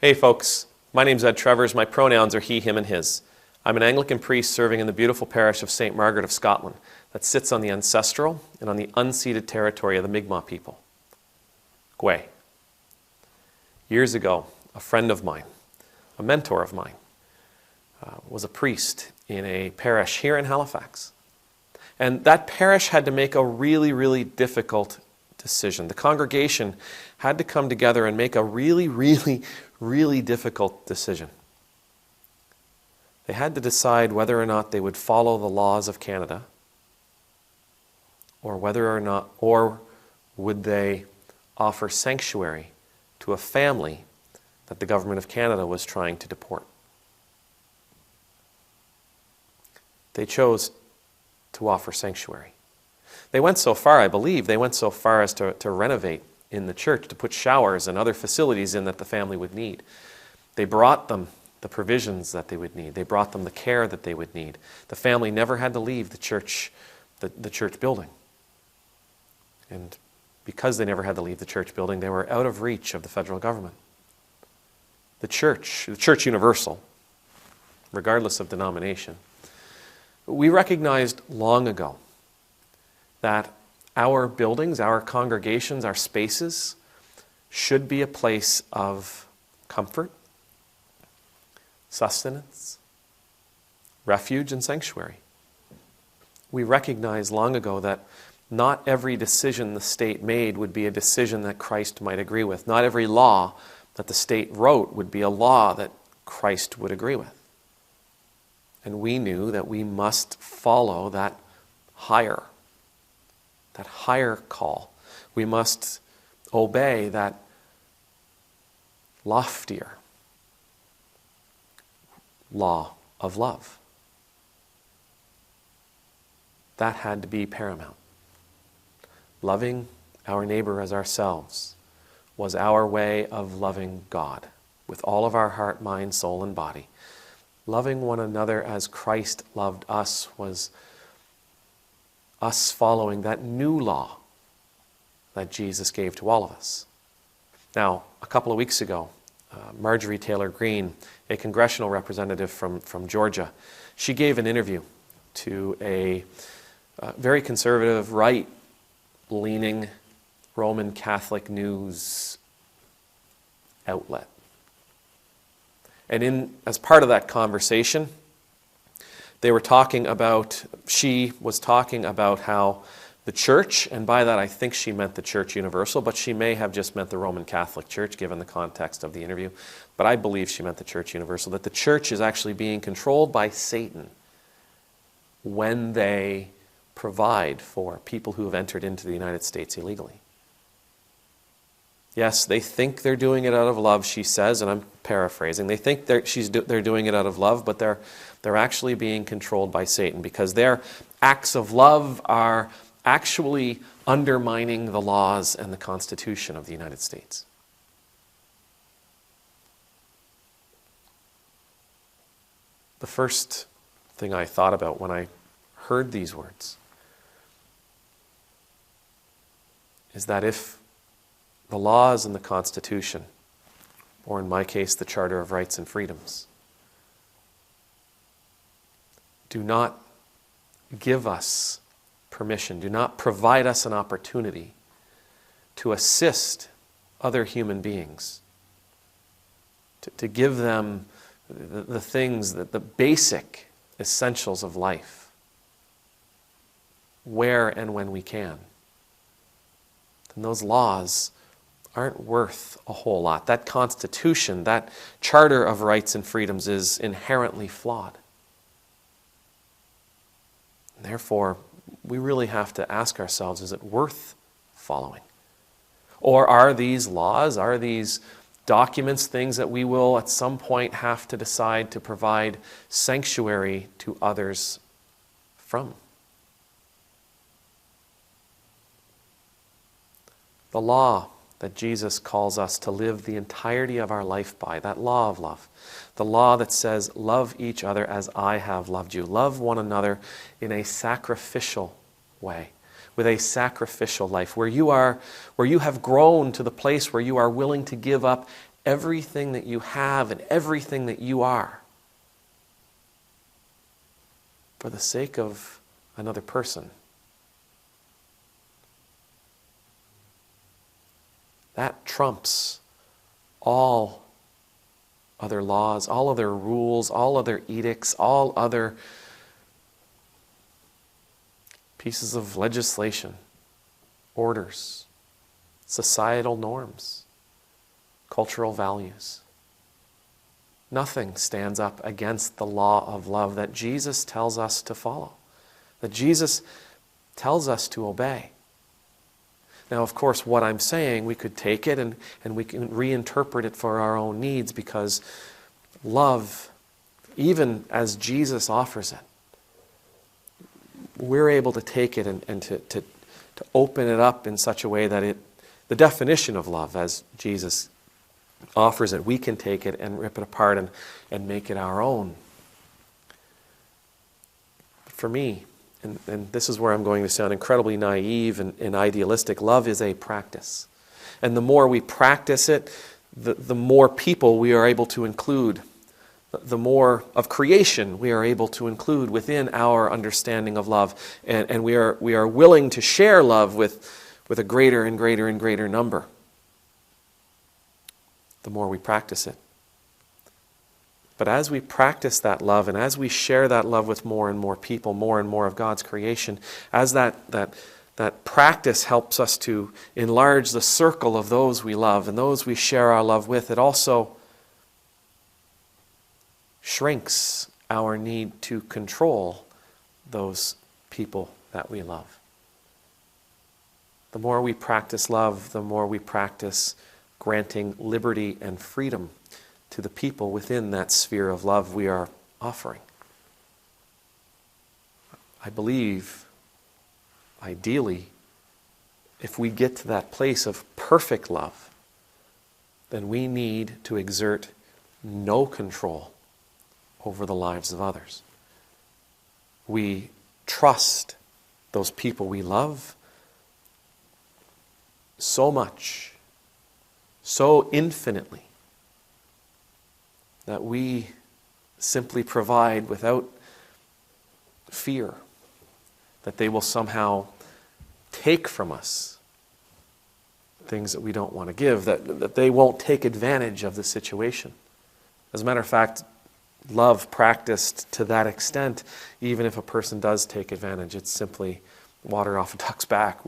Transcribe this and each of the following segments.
Hey folks, my name's Ed Trevors. My pronouns are he, him, and his. I'm an Anglican priest serving in the beautiful parish of St. Margaret of Scotland that sits on the ancestral and on the unceded territory of the Mi'kmaq people. Gwe. Years ago, a friend of mine, a mentor of mine, was a priest in a parish here in Halifax. And that parish had to make a really, really difficult decision. The congregation had to come together and make a really, really difficult decision. They had to decide whether or not they would follow the laws of Canada, or would they offer sanctuary to a family that the government of Canada was trying to deport. They chose to offer sanctuary. They went so far, I believe, as to renovate in the church, to put showers and other facilities in that the family would need. They brought them the provisions that they would need. They brought them the care that they would need. The family never had to leave the church building. And because they never had to leave the church building, they were out of reach of the federal government. The church universal, regardless of denomination, we recognized long ago that our buildings, our congregations, our spaces should be a place of comfort, sustenance, refuge, and sanctuary. We recognized long ago that not every decision the state made would be a decision that Christ might agree with. Not every law that the state wrote would be a law that Christ would agree with. And we knew that we must follow that higher call. We must obey that loftier law of love. That had to be paramount. Loving our neighbor as ourselves was our way of loving God with all of our heart, mind, soul, and body. Loving one another as Christ loved us was us following that new law that Jesus gave to all of us. Now, a couple of weeks ago, Marjorie Greene, a congressional representative from Georgia, she gave an interview to a very conservative, right-leaning Roman Catholic news outlet. And as part of that conversation, she was talking about how the church, and by that I think she meant the Church Universal, but she may have just meant the Roman Catholic Church given the context of the interview, but I believe she meant the Church Universal, that the church is actually being controlled by Satan when they provide for people who have entered into the United States illegally. Yes, they think they're doing it out of love, she says, and I'm paraphrasing. They think they're doing it out of love, but they're actually being controlled by Satan because their acts of love are actually undermining the laws and the Constitution of the United States. The first thing I thought about when I heard these words is that if the laws and the Constitution, or in my case, the Charter of Rights and Freedoms, do not give us permission, do not provide us an opportunity to assist other human beings, to give them the things, the basic essentials of life, where and when we can, then those laws aren't worth a whole lot. That Constitution, that Charter of Rights and Freedoms is inherently flawed. Therefore, we really have to ask ourselves, is it worth following? Or are these laws, are these documents things that we will at some point have to decide to provide sanctuary to others from? The law that Jesus calls us to live the entirety of our life by, that law of love, the law that says, love each other as I have loved you. Love one another in a sacrificial way, with a sacrificial life, where you have grown to the place where you are willing to give up everything that you have and everything that you are for the sake of another person. That trumps all other laws, all other rules, all other edicts, all other pieces of legislation, orders, societal norms, cultural values. Nothing stands up against the law of love that Jesus tells us to follow, that Jesus tells us to obey. Now, of course, what I'm saying, we could take it and we can reinterpret it for our own needs, because love, even as Jesus offers it, we're able to take it and to open it up in such a way that the definition of love, as Jesus offers it, we can take it and rip it apart and make it our own. For me, and this is where I'm going to sound incredibly naive and idealistic, love is a practice. And the more we practice it, the more people we are able to include, the more of creation we are able to include within our understanding of love. And we are willing to share love with a greater and greater and greater number, the more we practice it. But as we practice that love, and as we share that love with more and more people, more and more of God's creation, as that practice helps us to enlarge the circle of those we love and those we share our love with, it also shrinks our need to control those people that we love. The more we practice love, the more we practice granting liberty and freedom to the people within that sphere of love we are offering. I believe, ideally, if we get to that place of perfect love, then we need to exert no control over the lives of others. We trust those people we love so much, so infinitely, that we simply provide without fear that they will somehow take from us things that we don't want to give, that they won't take advantage of the situation. As a matter of fact, love practiced to that extent, even if a person does take advantage, it's simply water off a duck's back.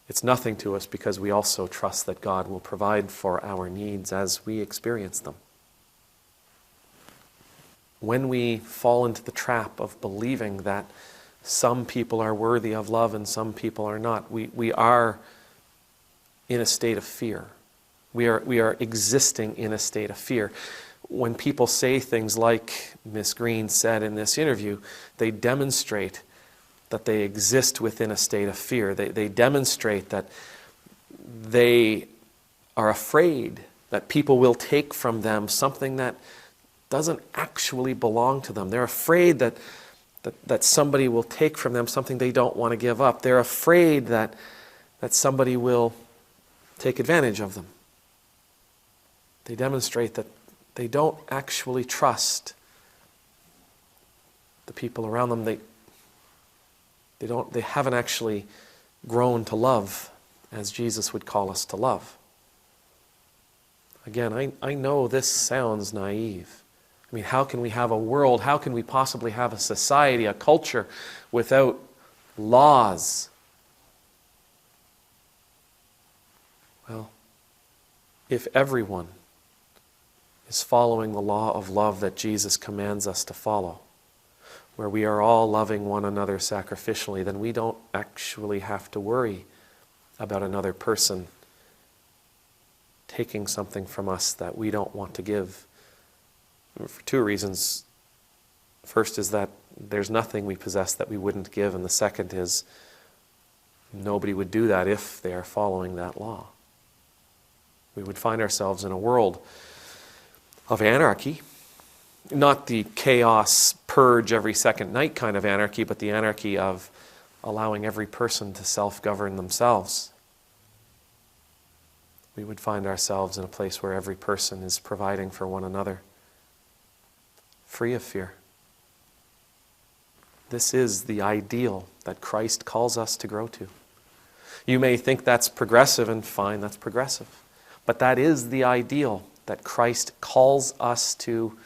It's nothing to us, because we also trust that God will provide for our needs as we experience them. When we fall into the trap of believing that some people are worthy of love and some people are not, we are in a state of fear. We are existing in a state of fear. When people say things like Miss Greene said in this interview, they demonstrate that they exist within a state of fear. They demonstrate that they are afraid that people will take from them something that doesn't actually belong to them. They're afraid that somebody will take from them something they don't want to give up. They're afraid that somebody will take advantage of them. They demonstrate that they don't actually trust the people around them. They haven't actually grown to love as Jesus would call us to love. Again, I know this sounds naive. I mean, how can we have a world, how can we possibly have a society, a culture, without laws? Well, if everyone is following the law of love that Jesus commands us to follow, where we are all loving one another sacrificially, then we don't actually have to worry about another person taking something from us that we don't want to give. For two reasons. First is that there's nothing we possess that we wouldn't give, and the second is nobody would do that if they are following that law. We would find ourselves in a world of anarchy, not the chaos, purge every second night kind of anarchy, but the anarchy of allowing every person to self-govern themselves. we would find ourselves in a place where every person is providing for one another, free of fear. This is the ideal that Christ calls us to grow to. You may think that's progressive, and fine, that's progressive. But that is the ideal that Christ calls us to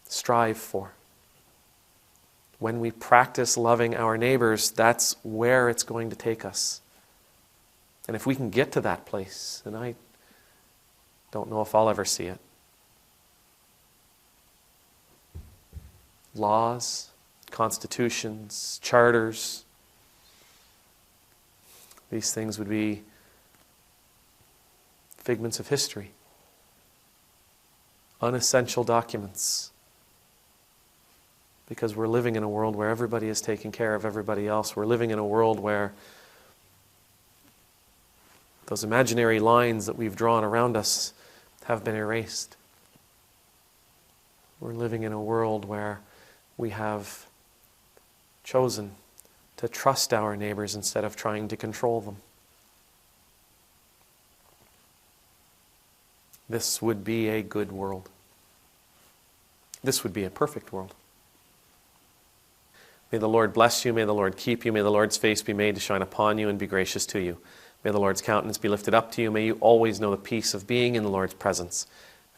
strive for. When we practice loving our neighbors, that's where it's going to take us. And if we can get to that place, and I don't know if I'll ever see it, laws, constitutions, charters, these things would be figments of history, unessential documents, because we're living in a world where everybody is taking care of everybody else. We're living in a world where those imaginary lines that we've drawn around us have been erased. We're living in a world where we have chosen to trust our neighbors instead of trying to control them. This would be a good world. This would be a perfect world. May the Lord bless you, may the Lord keep you, may the Lord's face be made to shine upon you and be gracious to you. May the Lord's countenance be lifted up to you, may you always know the peace of being in the Lord's presence.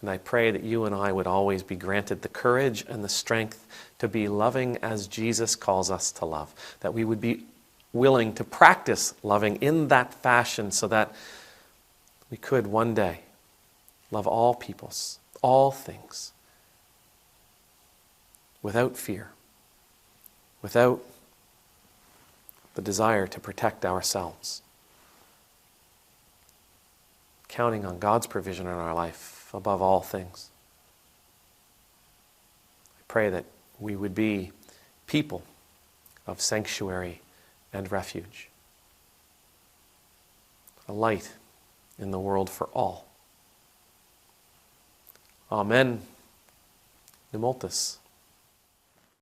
And I pray that you and I would always be granted the courage and the strength to be loving as Jesus calls us to love. That we would be willing to practice loving in that fashion so that we could one day love all peoples, all things, without fear, without the desire to protect ourselves, counting on God's provision in our life above all things. I pray that we would be people of sanctuary and refuge, a light in the world for all. Amen. Nemultus.